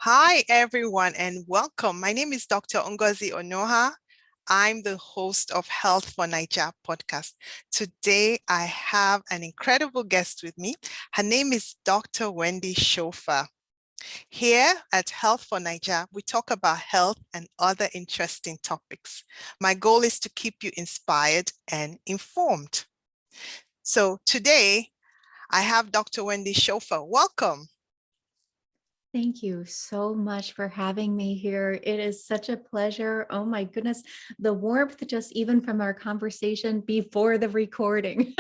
Hi, everyone, and welcome. My name is Dr. Ngozi Onuoha. I'm the host of Health for Naija podcast. Today, I have an incredible guest with me. Her name is Dr. Wendy Schofer. Here at Health for Naija, we talk about health and other interesting topics. My goal is to keep you inspired and informed. So today, I have Dr. Wendy Schofer. Welcome. Thank you so much for having me here. It is such a pleasure. Oh my goodness, the warmth just even from our conversation before the recording.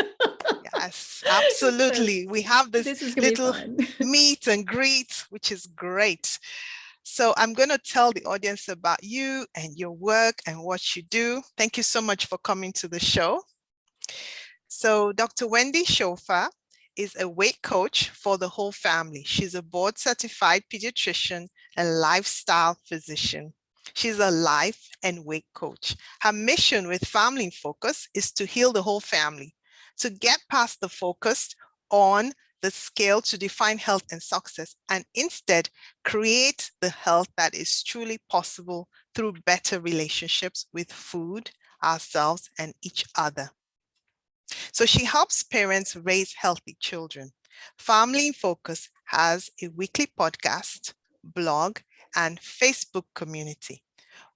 Yes, So absolutely. We have this this is going to be little fun. meet and greet, which is great. So I'm going to tell the audience about you and your work and what you do. Thank you so much for coming to the show. So Dr. Wendy Schofer is a weight coach for the whole family. She's a board certified pediatrician and lifestyle physician. She's a life and weight coach. Her mission with Family in Focus is to heal the whole family, to get past the focus on the scale to define health and success, and instead create the health that is truly possible through better relationships with food, ourselves, and each other. So she helps parents raise healthy children. Family in Focus has a weekly podcast, blog, and Facebook community.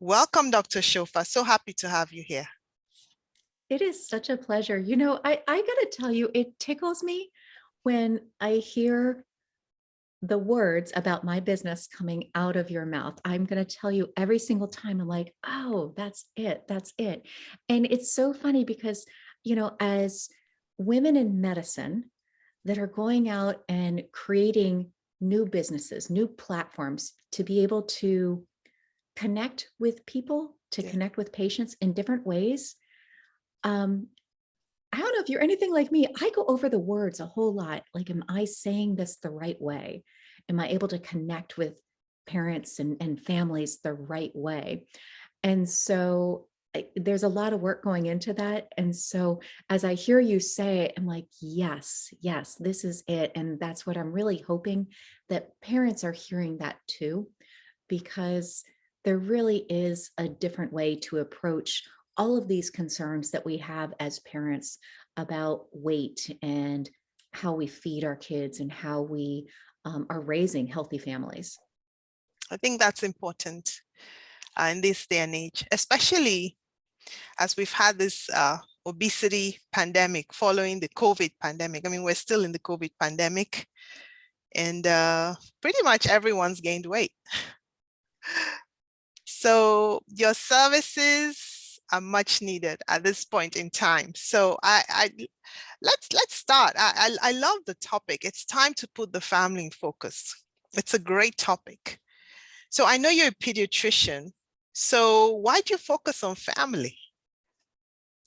Welcome, Dr. Schofer. So happy to have you here. It is such a pleasure. I got to tell you, it tickles me when I hear the words about my business coming out of your mouth. I'm going to tell you every single time, I'm like, oh, that's it. That's it. And it's so funny because, as women in medicine that are going out and creating new businesses, new platforms to be able to connect with people, to Yeah. connect with patients in different ways. Um, I don't know if you're anything like me. I go over the words a whole lot. Like, am I saying this the right way? Am I able to connect with parents and families the right way? And so there's a lot of work going into that. And so as I hear you say it, I'm like, yes, yes, this is it. And that's what I'm really hoping that parents are hearing that too, because there really is a different way to approach all of these concerns that we have as parents about weight and how we feed our kids and how we are raising healthy families. I think that's important in this day and age, especially as we've had this obesity pandemic following the COVID pandemic. I mean, we're still in the COVID pandemic, and pretty much everyone's gained weight. So your services are much needed at this point in time. So let's start. I love the topic. It's time to put the family in focus. It's a great topic. So I know you're a pediatrician. So why do you focus on family?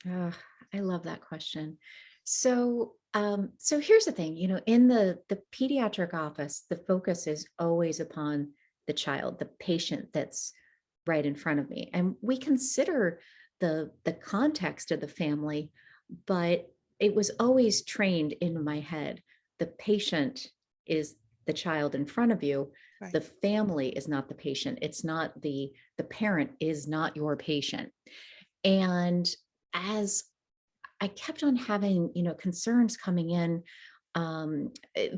Oh, I love that question. So here's the thing, in the pediatric office, the focus is always upon the child, the patient that's right in front of me. And we consider the context of the family, but it was always trained in my head. The patient is the child in front of you. Right. The family is not the patient. It's not the parent is not your patient. And as I kept on having, concerns coming in,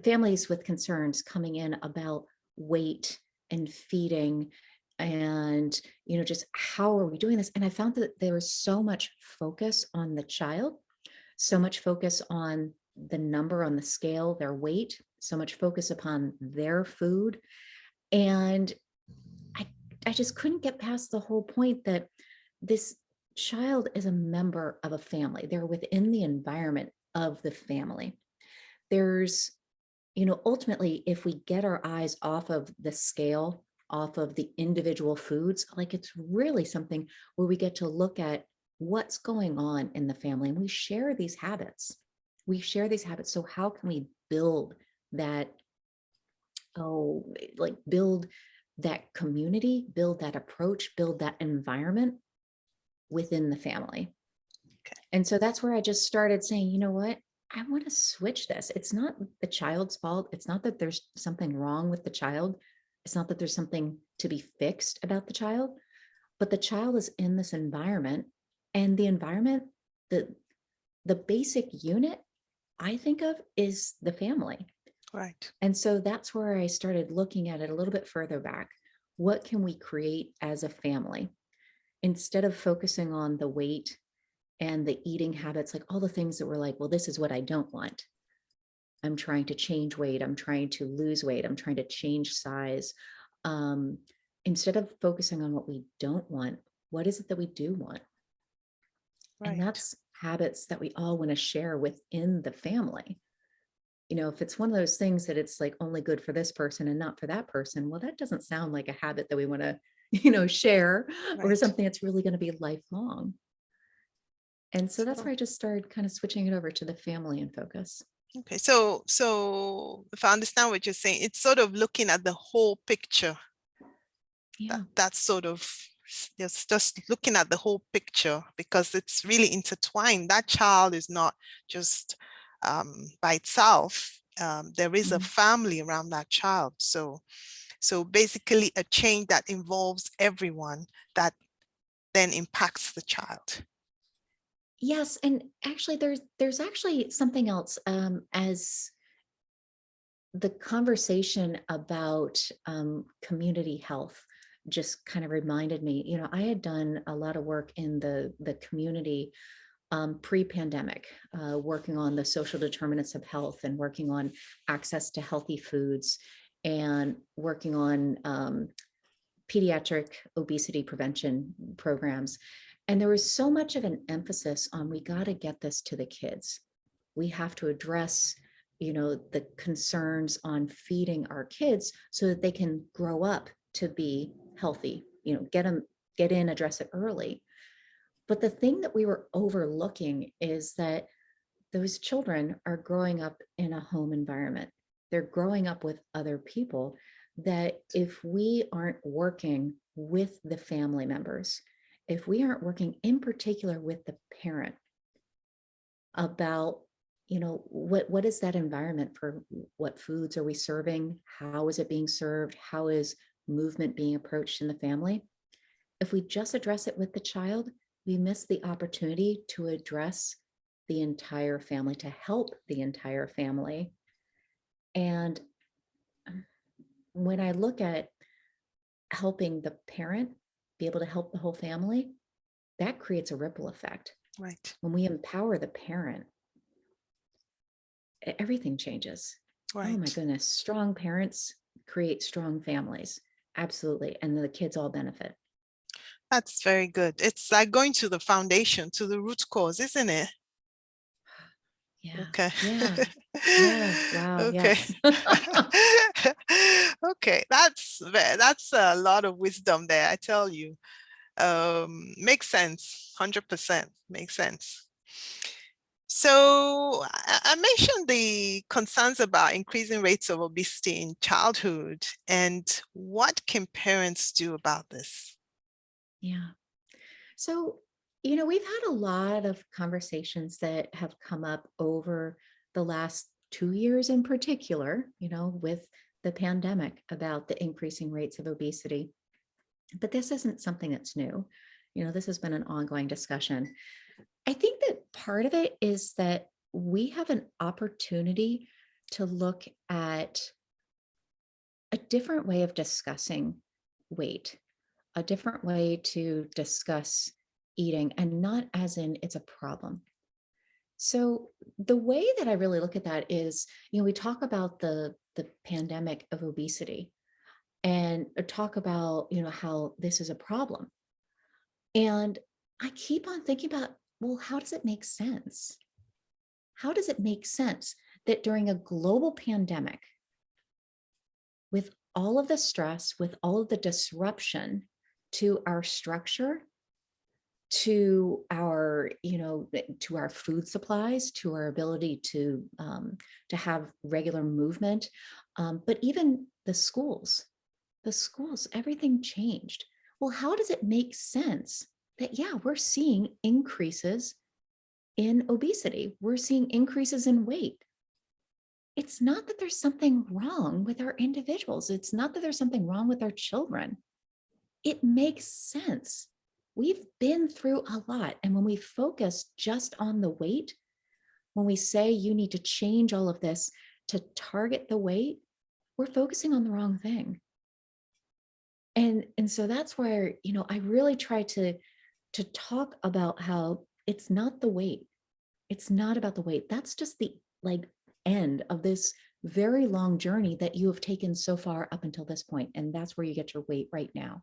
families with concerns coming in about weight and feeding and, just how are we doing this? And I found that there was so much focus on the child, so much focus on the number on the scale, their weight, so much focus upon their food. And I, I just couldn't get past the whole point that this child is a member of a family. They're within the environment of the family. There's, ultimately, if we get our eyes off of the scale, off of the individual foods, like it's really something where we get to look at what's going on in the family and we share these habits. We share these habits. So, how can we build that? Oh, like build that community, build that approach, build that environment within the family. Okay. And so that's where I just started saying, you know what? I want to switch this. It's not the child's fault. It's not that there's something wrong with the child. It's not that there's something to be fixed about the child, but the child is in this environment, and the environment, the basic unit I think of is the family. Right. And so that's where I started looking at it a little bit further back. What can we create as a family? Instead of focusing on the weight and the eating habits, like all the things that were like, well, this is what I don't want. I'm trying to change weight. I'm trying to lose weight. I'm trying to change size. Um, Instead of focusing on what we don't want, what is it that we do want? And Right. that's habits that we all want to share within the family. If it's one of those things that it's like only good for this person and not for that person, well, that doesn't sound like a habit that we want to, share, or Right. something that's really going to be lifelong. And so that's So, where I just started kind of switching it over to the family and focus. okay. So if I understand what you're saying, it's sort of looking at the whole picture. Yeah. That's sort of just looking at the whole picture, because it's really intertwined. That child is not just by itself. There is a Mhm. family around that child. So basically a change that involves everyone, that then impacts the child. Yes. And actually there's actually something else, as the conversation about community health just kind of reminded me, I had done a lot of work in the community pre-pandemic, working on the social determinants of health and working on access to healthy foods and working on pediatric obesity prevention programs. And there was so much of an emphasis on, we got to get this to the kids. We have to address, the concerns on feeding our kids so that they can grow up to be healthy, get in, address it early. But the thing that we were overlooking is that those children are growing up in a home environment. They're growing up with other people, that if we aren't working with the family members, if we aren't working in particular with the parent about, what is that environment, for what foods are we serving? How is it being served? How is movement being approached in the family? If we just address it with the child, we miss the opportunity to address the entire family, to help the entire family. And when I look at helping the parent be able to help the whole family, that creates a ripple effect. Right. When we empower the parent, everything changes. Oh my Right. goodness, strong parents create strong families. Absolutely. And the kids all benefit. That's very good. It's like going to the foundation, to the root cause, isn't it? Yeah. Okay. Yeah. Yeah. Wow. Okay. Yes. Okay. That's a lot of wisdom there, I tell you. Makes sense. 100% makes sense. So I mentioned the concerns about increasing rates of obesity in childhood, and what can parents do about this? Yeah. So, we've had a lot of conversations that have come up over the last 2 years in particular, with the pandemic, about the increasing rates of obesity. But this isn't something that's new. This has been an ongoing discussion. I think that part of it is that we have an opportunity to look at a different way of discussing weight, a different way to discuss eating, and not as in it's a problem. So the way that I really look at that is, we talk about the pandemic of obesity, and talk about, how this is a problem. And I keep on thinking about, well, how does it make sense? How does it make sense that during a global pandemic, with all of the stress, with all of the disruption to our structure, to our, to our food supplies, to our ability to have regular movement, but even the schools, everything changed. Well, how does it make sense that, yeah, we're seeing increases in obesity, we're seeing increases in weight? it's not that there's something wrong with our individuals. It's not that there's something wrong with our children. It makes sense. We've been through a lot. And when we focus just on the weight, when we say you need to change all of this to target the weight, we're focusing on the wrong thing. And so that's where, I really try to talk about how it's not the weight. It's not about the weight. That's just the end of this very long journey that you have taken so far up until this point. And that's where you get your weight right now.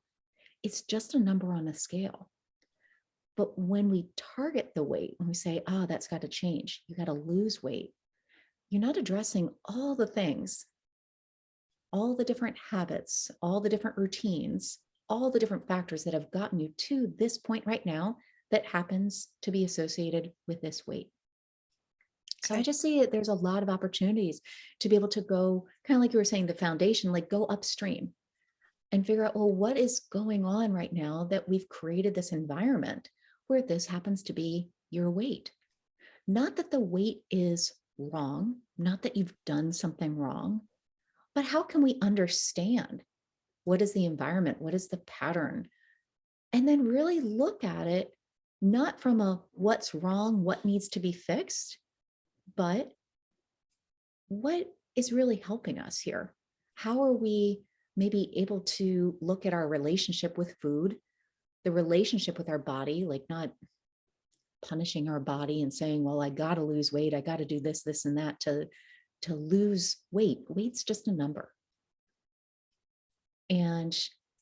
It's just a number on a scale. But when we target the weight, when we say, oh, that's got to change, you got to lose weight, you're not addressing all the things, all the different habits, all the different routines, all the different factors that have gotten you to this point right now that happens to be associated with this weight. So I just see it, there's a lot of opportunities to be able to go, kind of like you were saying, the foundation, like go upstream and figure out, well, what is going on right now that we've created this environment where this happens to be your weight? Not that the weight is wrong, not that you've done something wrong, but how can we understand what is the environment? What is the pattern? And then really look at it, not from a what's wrong, what needs to be fixed, but what is really helping us here? How are we maybe able to look at our relationship with food, the relationship with our body, like not punishing our body and saying, well, I got to lose weight. I got to do this, this, and that to lose weight. Weight's just a number. And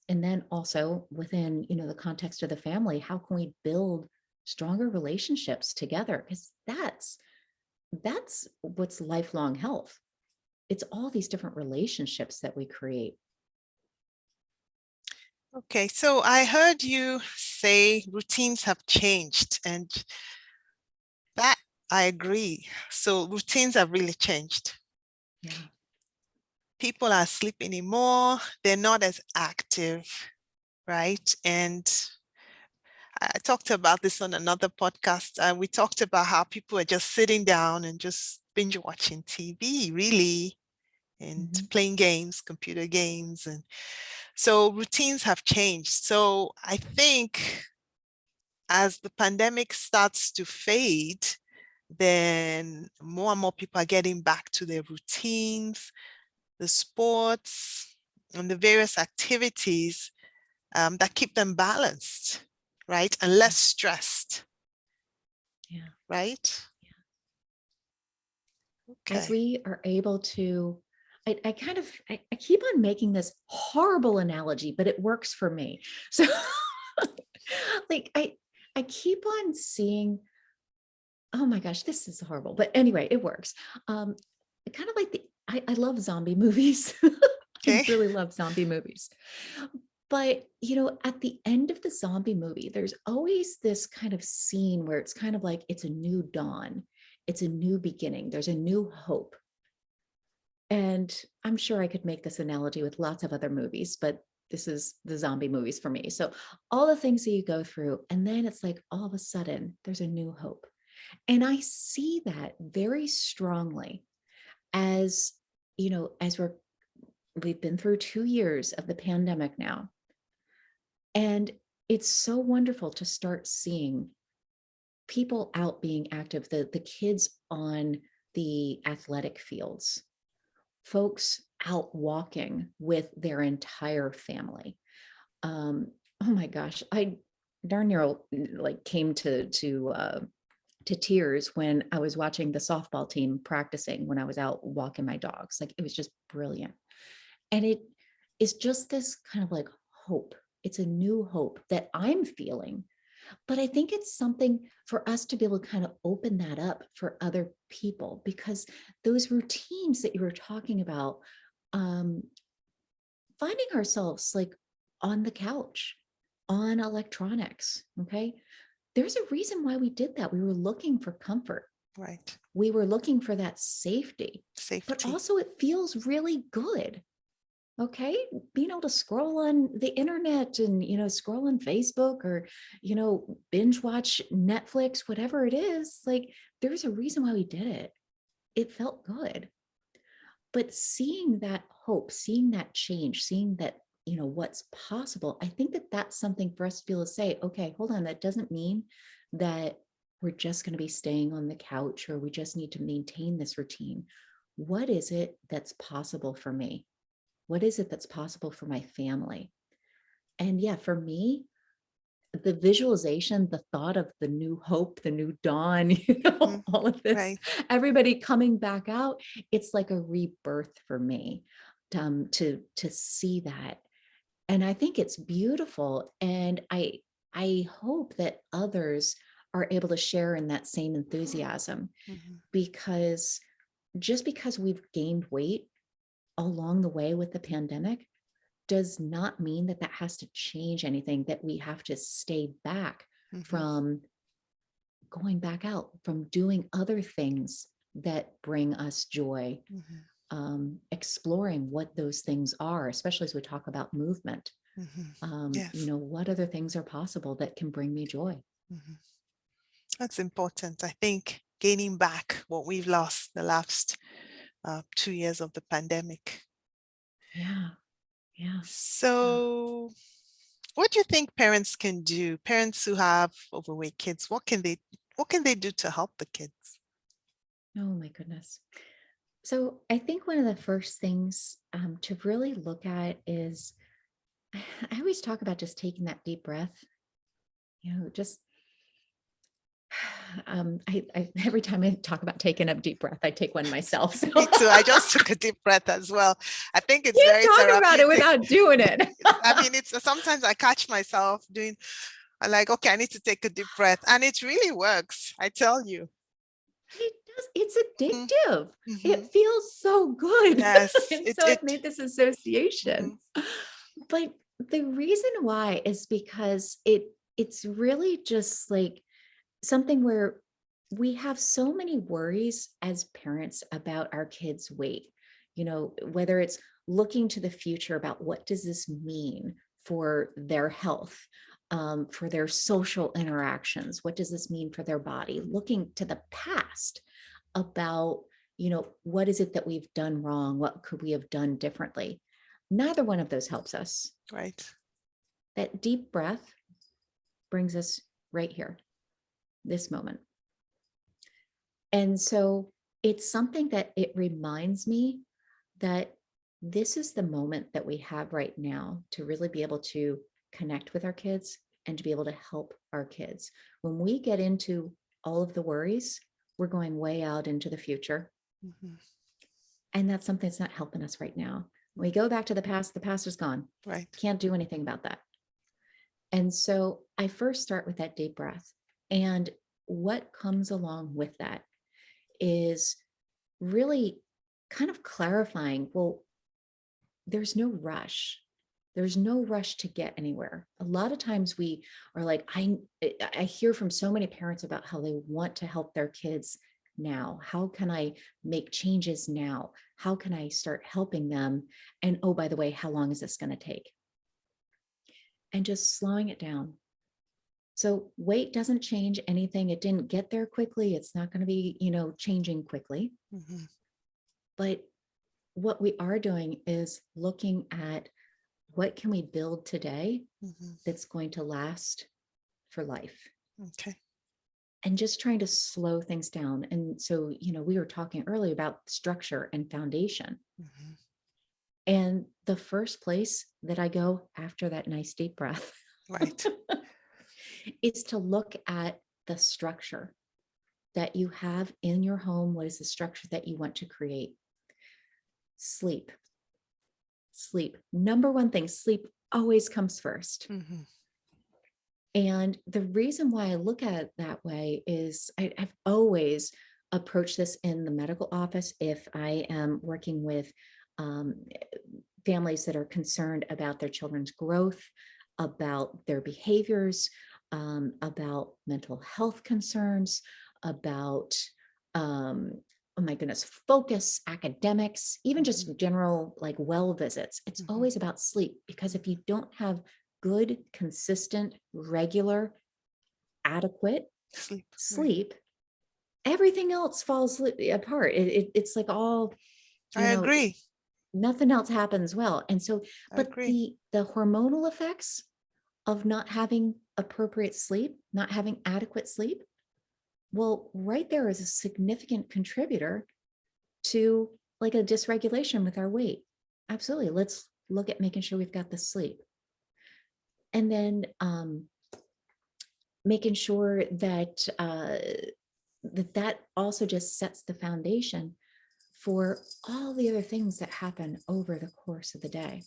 then also within, the context of the family, how can we build stronger relationships together? Because that's what's lifelong health. It's all these different relationships that we create. Okay, so I heard you say routines have changed, and that I agree. So routines have really changed. Yeah. People are sleeping in more, they're not as active, right? And I talked about this on another podcast. We talked about how people are just sitting down and just binge watching TV, really, and playing games, computer games. And so routines have changed. So I think as the pandemic starts to fade, then more and more people are getting back to their routines, the sports, and the various activities that keep them balanced, right? And less stressed. Yeah. Right? Yeah. Okay. As we are able to, I keep on making this horrible analogy, but it works for me. So like I keep on seeing, oh my gosh, this is horrible. But anyway, it works. Kind of like I love zombie movies. I Okay. really love zombie movies. But, at the end of the zombie movie, there's always this kind of scene where it's kind of like it's a new dawn. It's a new beginning. There's a new hope. And I'm sure I could make this analogy with lots of other movies, but this is the zombie movies for me. So all the things that you go through, and then it's like all of a sudden there's a new hope. And I see that very strongly as, as we've been through 2 years of the pandemic now. And it's so wonderful to start seeing people out being active, the kids on the athletic fields, folks out walking with their entire family. Oh my gosh, I darn near came to tears when I was watching the softball team practicing when I was out walking my dogs. Like it was just brilliant. And it is just this kind of like hope. It's a new hope that I'm feeling. But I think it's something for us to be able to kind of open that up for other people, because those routines that you were talking about, finding ourselves like on the couch, on electronics, okay? There's a reason why we did that. We were looking for comfort. Right. We were looking for that safety. But Safety. also it feels really good. Okay, being able to scroll on the internet and, scroll on Facebook or, binge watch Netflix, whatever it is, like there's a reason why we did it. It felt good. But seeing that hope, seeing that change, seeing that, what's possible, I think that that's something for us to be able to say, okay, hold on, that doesn't mean that we're just going to be staying on the couch or we just need to maintain this routine. What is it that's possible for me? What is it that's possible for my family? And yeah, for me, the visualization, the thought of the new hope, the new dawn, Mhm. all of this, Right. everybody coming back out, it's like a rebirth for me, to see that. And I think it's beautiful. And I hope that others are able to share in that same enthusiasm, Mhm. because just because we've gained weight along the way with the pandemic does not mean that that has to change anything, that we have to stay back Mhm. from going back out, from doing other things that bring us joy, Mhm. exploring what those things are, especially as we talk about movement. Mhm. Yes. What other things are possible that can bring me joy? Mhm. That's important. I think gaining back what we've lost the last 2 years of the pandemic. Yeah, yeah, yeah. So, what do you think parents can do? Parents who have overweight kids, what can they do to help the kids? Oh my goodness. So I think one of the first things to really look at is, I always talk about just taking that deep breath, just I every time I talk about taking a deep breath, I take one myself. So Me too. I just took a deep breath as well. I think it's can't very talk about it therapeutic. without doing it. I mean, it's sometimes I catch myself doing, I'm like, okay, I need to take a deep breath. And it really works. I tell you. It does. It's Mhm. addictive. It Mhm. feels so good. Yes, And it so I've it. made this association. Mhm. But the reason why is because it's really just like something where we have so many worries as parents about our kids' weight, whether it's looking to the future about what does this mean for their health, for their social interactions, what does this mean for their body, looking to the past about, what is it that we've done wrong, what could we have done differently. Neither one of those helps us. Right. That deep breath brings us right here, this moment. And so it's something that it reminds me that this is the moment that we have right now to really be able to connect with our kids and to be able to help our kids. When we get into all of the worries, we're going way out into the future. Mhm. And that's something that's not helping us right now. When we go back to the past is gone. Right. Can't do anything about that. And so I first start with that deep breath. And what comes along with that is really kind of clarifying, well, there's no rush. There's no rush to get anywhere. A lot of times we are like, I hear from so many parents about how they want to help their kids now. How can I make changes now? How can I start helping them? And oh, by the way, how long is this going to take? And just slowing it down. So weight doesn't change anything. It didn't get there quickly. It's not going to be, changing quickly. Mhm. But what we are doing is looking at what can we build today Mhm. that's going to last for life, Okay. and just trying to slow things down. And so, we were talking earlier about structure and foundation. Mhm. And the first place that I go after that nice deep breath Right. is to look at the structure that you have in your home. What is the structure that you want to create? Sleep. Sleep. Number one thing, sleep always comes first. Mhm. And the reason why I look at it that way is I've always approached this in the medical office. If I am working with um, families that are concerned about their children's growth, about their behaviors, about mental health concerns, about, oh my goodness, focus, academics, even Mhm. just general like well visits, it's Mhm. always about sleep. Because if you don't have good, consistent, regular, adequate Sleep. Right. sleep, everything else falls apart. It's like all I agree. Nothing else happens well. And so, I but agree. the hormonal effects of not having appropriate sleep, not having adequate sleep, well, right there is a significant contributor to like a dysregulation with our weight. Absolutely. Let's look at making sure we've got the sleep. And then making sure that that also just sets the foundation for all the other things that happen over the course of the day.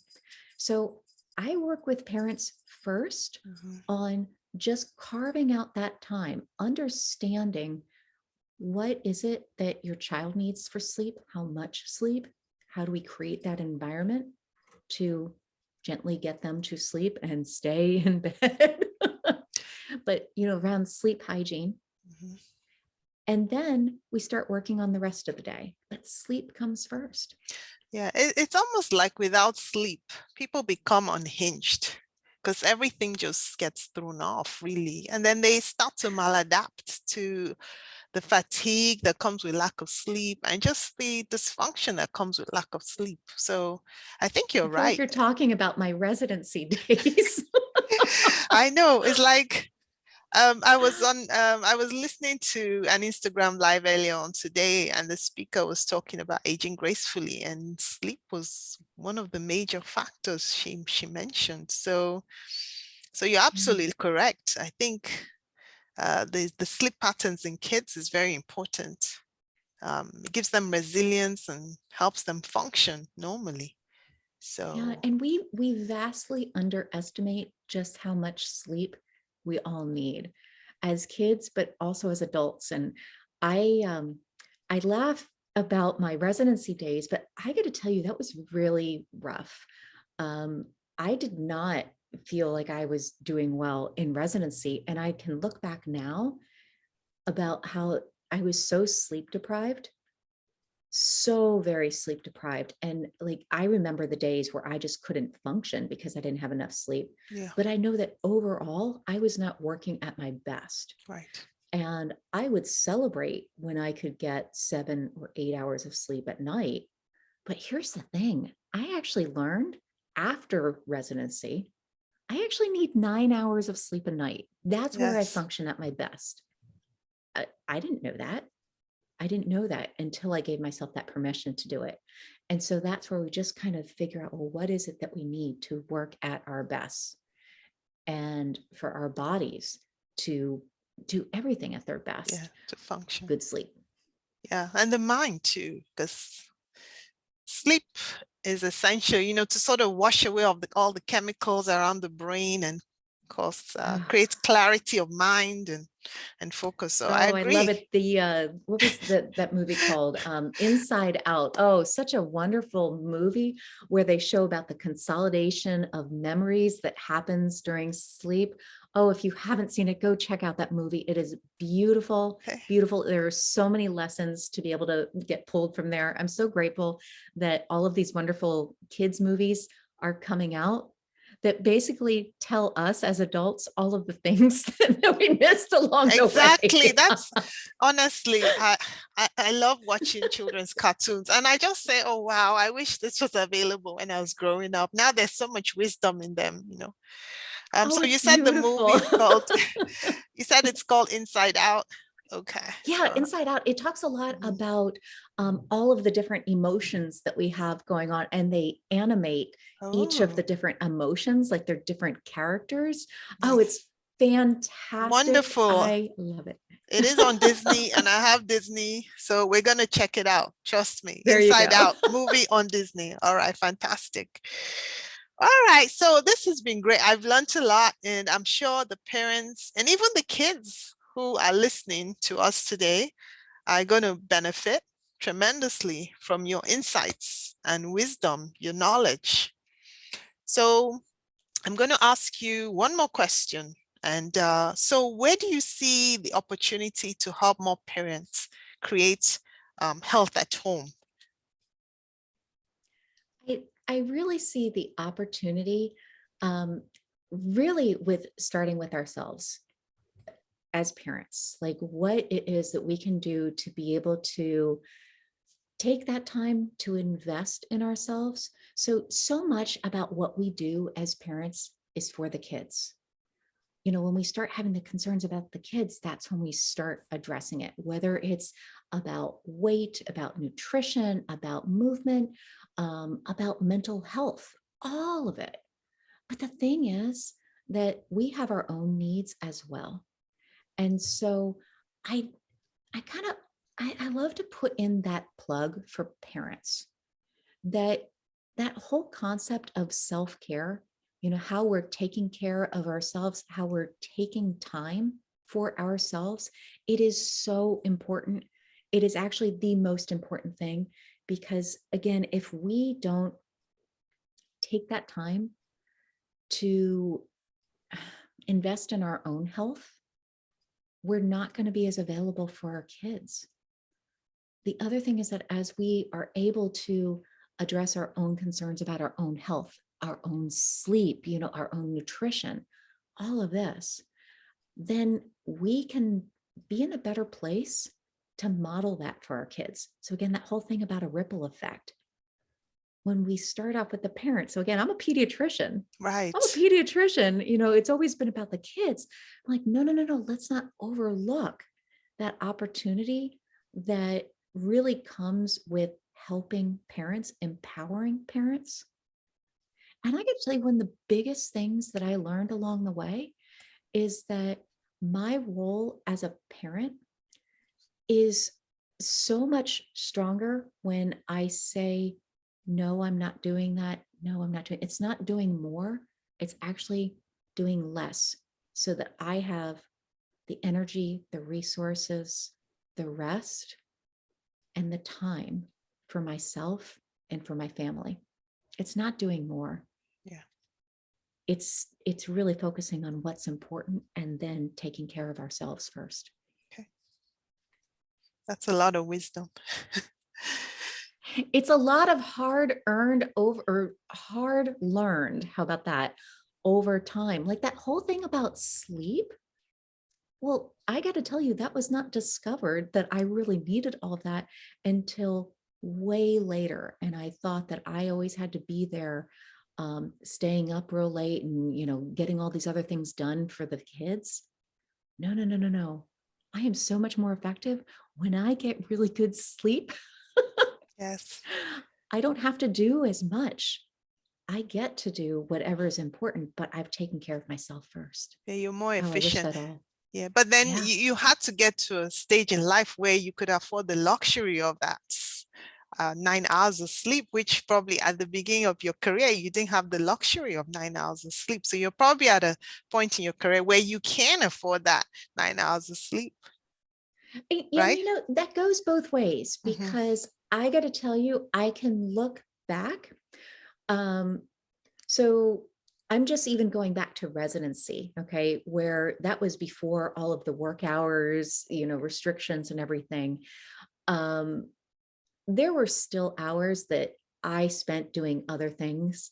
So I work with parents first on just carving out that time, understanding what is it that your child needs for sleep, how much sleep, how do we create that environment to gently get them to sleep and stay in bed. But, around sleep hygiene. And then we start working on the rest of the day, but sleep comes first. Yeah, it's almost like without sleep, people become unhinged because everything just gets thrown off, really. And then they start to maladapt to the fatigue that comes with lack of sleep and just the dysfunction that comes with lack of sleep. So I think you're I feel like right. you're talking about my residency days. I know. It's like I was listening to an Instagram live earlier on today, and the speaker was talking about aging gracefully, and sleep was one of the major factors she mentioned. So you're absolutely correct. I think the sleep patterns in kids is very important. It gives them resilience and helps them function normally. Yeah, So and we vastly underestimate just how much sleep we all need as kids, but also as adults. And I laugh about my residency days, but I got to tell you that was really rough. I did not feel like I was doing well in residency, and I can look back now about how I was so sleep deprived, so very sleep deprived. And like, I remember the days where I just couldn't function because I didn't have enough sleep. yeah, But I know that overall, I was not working at my best. right. And I would celebrate when I could get 7 or 8 hours of sleep at night. But here's the thing, I actually learned after residency, I actually need 9 hours of sleep a night. That's where I Yes. function at my best. I didn't know that. I didn't know that until I gave myself that permission to do it. And so that's where we just kind of figure out, well, what is it that we need to work at our best and for our bodies to do everything at their Yeah, best? to function. Good sleep. Yeah, and the mind too, because sleep is essential, to sort of wash away all the chemicals around the brain and of course create clarity of mind and focus. So I Oh, I love agree. it. The what was that movie called? Inside Out. Oh, such a wonderful movie where they show about the consolidation of memories that happens during sleep. Oh, if you haven't seen it, go check out that movie. It is beautiful, Okay. beautiful. There are so many lessons to be able to get pulled from there. I'm so grateful that all of these wonderful kids movies are coming out that basically tell us as adults all of the things that we missed along the Exactly. way. That's honestly, I love watching children's cartoons, and I just say, oh wow, I wish this was available when I was growing up. Now there's so much wisdom in them. Oh, So it's you said the movie beautiful. is called, you said it's called Inside Out. Okay. Yeah, So, Inside Out. It talks a lot mhm. about all of the different emotions that we have going on, and they animate each of Oh, the different emotions, like they're different characters. Oh, nice. it's fantastic. Wonderful. I love it. It is on Disney, and I have Disney, so we're gonna check it out. Trust me. There you go. Inside Out movie on Disney. All right, fantastic. All right, so this has been great. I've learned a lot, and I'm sure the parents and even the kids who are listening to us today are going to benefit tremendously from your insights and wisdom, your knowledge. So I'm going to ask you one more question. And so where do you see the opportunity to help more parents create health at home? I really see the opportunity really with starting with ourselves as parents, like what it is that we can do to be able to take that time to invest in ourselves. So much about what we do as parents is for the kids. When we start having the concerns about the kids, that's when we start addressing it, whether it's about weight, about nutrition, about movement, about mental health, all of it. But the thing is that we have our own needs as well. And so I I kind of I love to put in that plug for parents, that whole concept of self-care, how we're taking care of ourselves, how we're taking time for ourselves. It is so important. It is actually the most important thing, because again, if we don't take that time to invest in our own health, we're not going to be as available for our kids. The other thing is that as we are able to address our own concerns about our own health, our own sleep, our own nutrition, all of this, then we can be in a better place to model that for our kids. So again, that whole thing about a ripple effect. When we start off with the parents, so again, I'm a pediatrician. Right. It's always been about the kids. I'm like, no, let's not overlook that opportunity that really comes with helping parents, empowering parents. And I can tell you, one of the biggest things that I learned along the way is that my role as a parent is so much stronger when I say, no, I'm not doing that. No, I'm not doing, it's not doing more. It's actually doing less, so that I have the energy, the resources, the rest, and the time for myself and for my family. It's not doing more. Yeah. It's really focusing on what's important and then taking care of ourselves first. Okay. That's a lot of wisdom. It's a lot of hard learned. How about that? Over time, like that whole thing about sleep. Well, I got to tell you, that was not discovered that I really needed all of that until way later. And I thought that I always had to be there, staying up real late and, getting all these other things done for the kids. No. I am so much more effective when I get really good sleep. Yes. I don't have to do as much. I get to do whatever is important, but I've taken care of myself first. Yeah, you're more Oh, I wish efficient. that all. Yeah, but then Yeah. you had to get to a stage in life where you could afford the luxury of that 9 hours of sleep, which probably at the beginning of your career, you didn't have the luxury of 9 hours of sleep. So you're probably at a point in your career where you can afford that 9 hours of sleep, right? That goes both ways, Mm-hmm. because I got to tell you, I can look back. So I'm just even going back to residency, okay, where that was before all of the work hours, restrictions and everything. There were still hours that I spent doing other things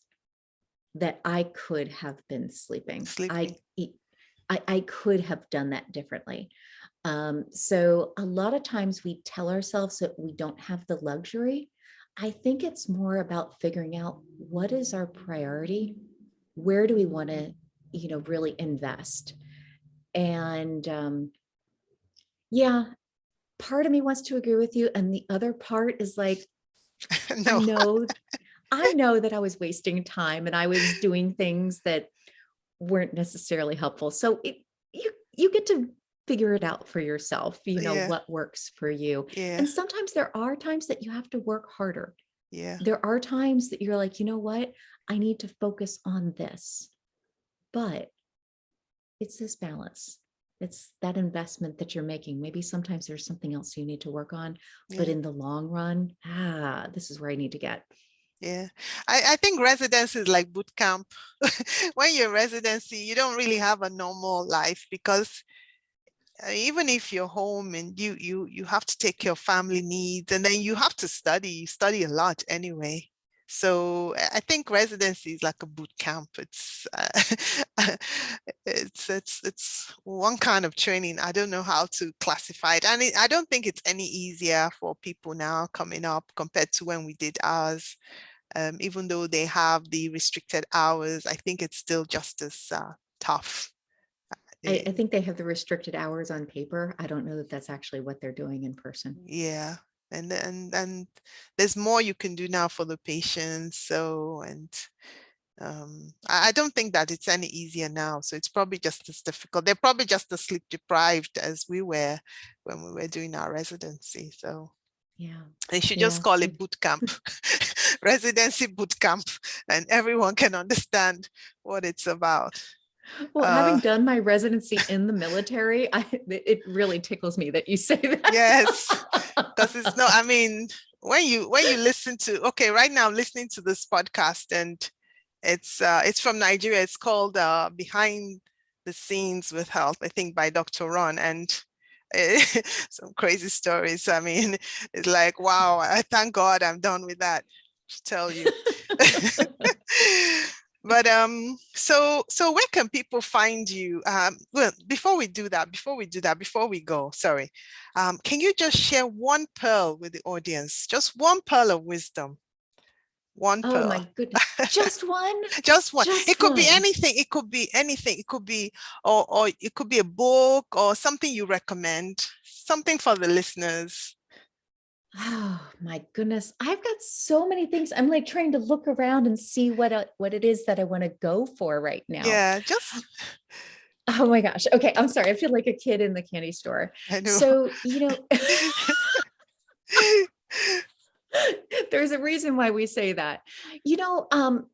that I could have been sleeping. Sleeping. I could have done that differently. So a lot of times we tell ourselves that we don't have the luxury. I think it's more about figuring out what is our priority, where do we want to, really invest. And yeah, part of me wants to agree with you, and the other part is like, I No. know that I was wasting time and I was doing things that weren't necessarily helpful. So you get to figure it out for yourself, Yeah. what works for you. Yeah. And sometimes there are times that you have to work harder. Yeah. There are times that you're like, you know what? I need to focus on this. But it's this balance. It's that investment that you're making. Maybe sometimes there's something else you need to work on, but Yeah. in the long run, this is where I need to get. Yeah. I think residency is like boot camp. When you're in residency, you don't really have a normal life, because even if you're home and you have to take care of family needs, and then you have to study a lot anyway. So I think residency is like a boot camp. It's it's one kind of training. I don't know how to classify it, and I don't think it's any easier for people now coming up compared to when we did ours. Even though they have the restricted hours, I think it's still just as tough. I think they have the restricted hours on paper. I don't know that that's actually what they're doing in person. Yeah. And there's more you can do now for the patients. So, and I don't think that it's any easier now. So it's probably just as difficult. They're probably just as sleep deprived as we were when we were doing our residency. So Yeah. they should Yeah. just call it boot camp, residency boot camp, and everyone can understand what it's about. Well, having done my residency in the military, it really tickles me that you say that. Yes, because it's no, I mean, when you listen to, okay, right now I'm listening to this podcast, and it's from Nigeria. It's called Behind the Scenes with Health, I think, by Dr. Ron, and some crazy stories. I mean, it's like, wow, I thank God I'm done with that, to tell you. But so where can people find you? Well, before we go, sorry, can you just share one pearl with the audience? Just one pearl of wisdom. One Oh pearl. my goodness. Just one? Just one. Just It could be one. anything. It could be anything. It could be, or it could be a book or something you recommend, something for the listeners. Oh my goodness. I've got so many things. I'm like trying to look around and see what it is that I want to go for right now. Yeah, just. Oh my gosh. Okay. I'm sorry. I feel like a kid in the candy store. I know. So, there's a reason why we say that,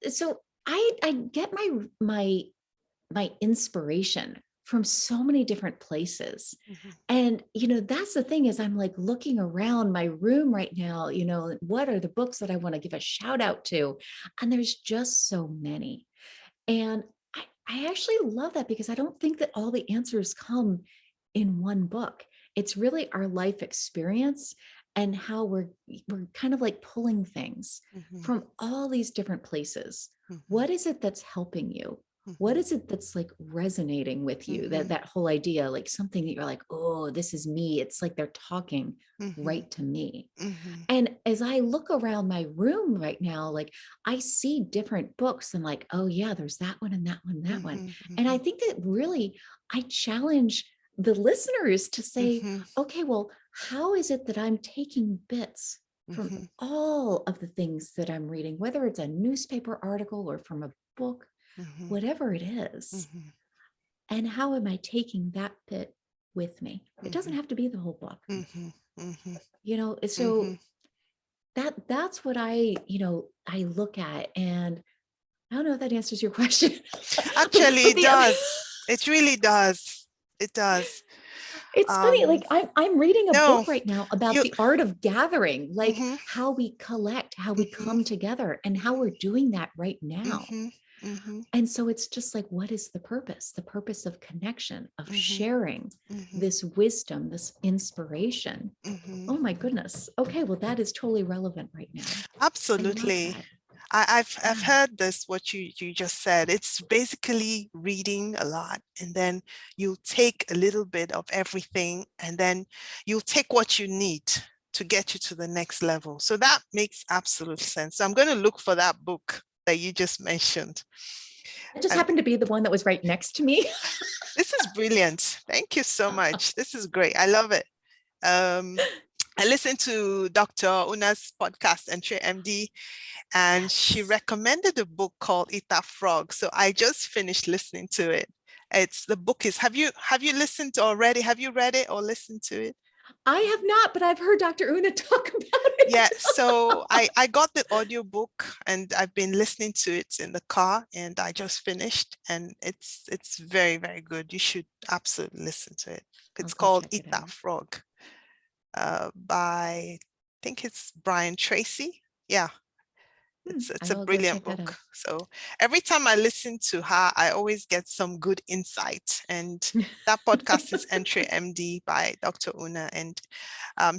so I get my inspiration from so many different places. Mhm. And, that's the thing is I'm like looking around my room right now, what are the books that I want to give a shout out to? And there's just so many. And I actually love that because I don't think that all the answers come in one book. It's really our life experience and how we're kind of like pulling things Mhm. from all these different places. Mhm. What is it that's helping you? What is it that's like resonating with you? That whole idea, like something that you're like, oh, this is me. It's like they're talking right to me. And as I look around my room right now, like I see different books and like, oh yeah, there's that one and that one, and that one. And I think that really I challenge the listeners to say, okay, well, how is it that I'm taking bits from all of the things that I'm reading, whether it's a newspaper article or from a book, whatever it is, and how am I taking that bit with me? It doesn't have to be the whole book. So that's what I look at. And I don't know if that answers your question. Actually, it does. It really does. It does. It's funny, like I'm reading a No, book right now about you. the art of gathering, like how we collect, how we come together, and how we're doing that right now. And so it's just like, what is the purpose? The purpose of connection, of sharing this wisdom, this inspiration. Oh my goodness. Okay, well, that is totally relevant right now. Absolutely. I've heard this, what you just said. It's basically reading a lot, and then you take a little bit of everything, and then you take what you need to get you to the next level. So that makes absolute sense. So I'm going to look for that book that you just mentioned. It just happened to be the one that was right next to me. This is brilliant. Thank you so much. This is great. I love it. I listened to Dr. Una's podcast, Entry MD, and she recommended a book called Eat That Frog. So I just finished listening to it. The book is, have you listened to already? Have you read it or listened to it? I have not, but I've heard Dr. Una talk about it. Yeah, so I got the audiobook and I've been listening to it in the car, and I just finished, and it's very, very good. You should absolutely listen to it. It's called Eat That Frog by, I think it's Brian Tracy. Yeah. It's a brilliant book. So every time I listen to her, I always get some good insight. And that podcast is Entry MD by Dr. Una. And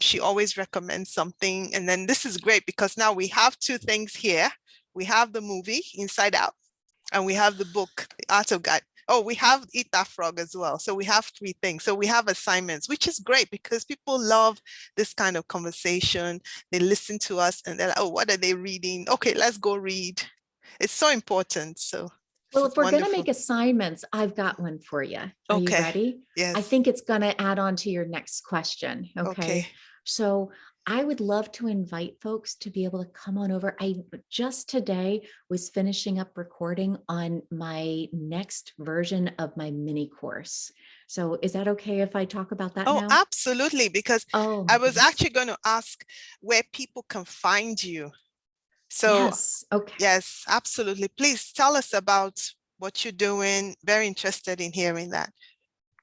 she always recommends something. And then this is great because now we have two things here. we have the movie Inside Out, and we have the book, The Art of Guide. Oh, we have Eat That Frog as well. So we have 3 things. So we have assignments, which is great because people love this kind of conversation. They listen to us and they're like, oh, what are they reading? Okay, let's go read. It's so important. So Well, this if is we're going to wonderful. make assignments, I've got one for you. Are you Okay. ready? Yes. I think it's going to add on to your next question. Okay. So I would love to invite folks to be able to come on over. I just today was finishing up recording on my next version of my mini course. So is that okay if I talk about that now? Absolutely. Because I was actually going to ask where people can find you. So yes. Okay. Yes, absolutely. Please tell us about what you're doing. Very interested in hearing that.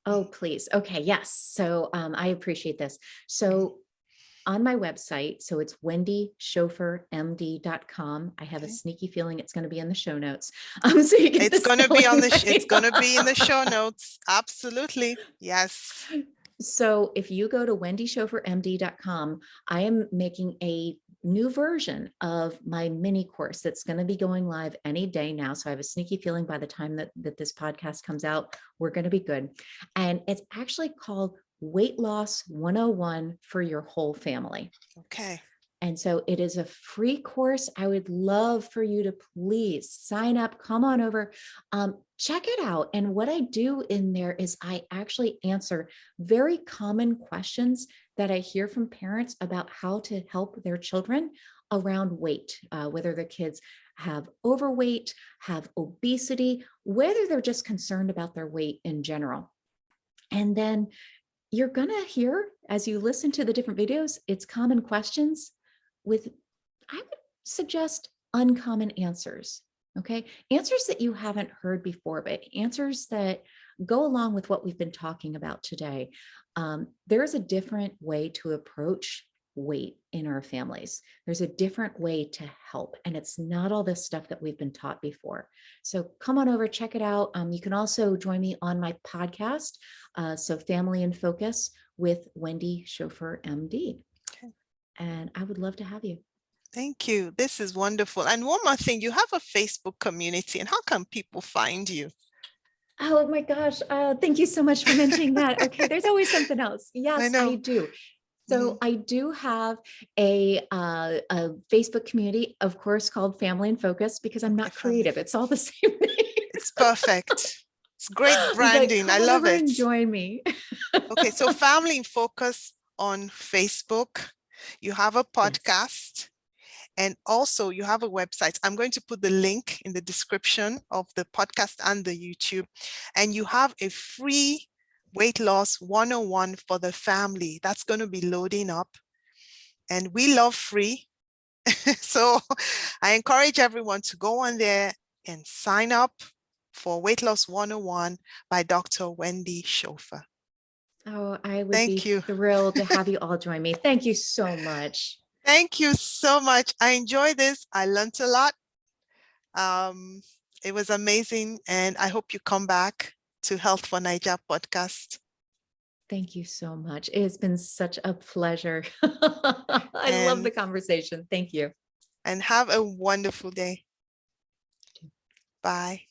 Oh, please. Okay. Yes. So I appreciate this. So on my website, so it's wendyschofermd.com. I have a sneaky feeling it's going to be in the show notes. So you get it's going to be on the right. it's going to be in the show notes. Absolutely. Yes. So if you go to wendyschofermd.com, I am making a new version of my mini course that's going to be going live any day now. So I have a sneaky feeling by the time that this podcast comes out, we're going to be good. And it's actually called Weight Loss 101 for your whole family. Okay. And so it is a free course. I would love for you to please sign up, come on over, check it out. And what I do in there is I actually answer very common questions that I hear from parents about how to help their children around weight, whether their kids have overweight, have obesity, whether they're just concerned about their weight in general. And then you're going to hear, as you listen to the different videos, it's common questions with, I would suggest, uncommon answers. Okay. Answers that you haven't heard before, but answers that go along with what we've been talking about today. There's a different way to approach weight in our families. There's a different way to help, and it's not all this stuff that we've been taught before. So come on over, check it out. You can also join me on my podcast. So Family in Focus with Wendy Schofer, MD. Okay. And I would love to have you. Thank you. This is wonderful. And one more thing, you have a Facebook community, and how can people find you? Oh my gosh. Thank you so much for mentioning that. Okay. There's always something else. Yes, I do. So I do have a Facebook community, of course, called Family in Focus, because I'm not creative. It's all the same name. It's perfect. It's great branding. I love it. And join me. Okay, so Family in Focus on Facebook. You have a podcast, and also you have a website. I'm going to put the link in the description of the podcast and the YouTube. And you have a free Weight Loss 101 for the family. That's going to be loading up. And we love free. So I encourage everyone to go on there and sign up for Weight Loss 101 by Dr. Wendy Schofer. Oh, I would be thrilled to have you all join me. Thank you so much. Thank you so much. I enjoyed this. I learned a lot. It was amazing. And I hope you come back to Health for Naija podcast. Thank you so much. It has been such a pleasure. I love the conversation. Thank you. And have a wonderful day. Bye.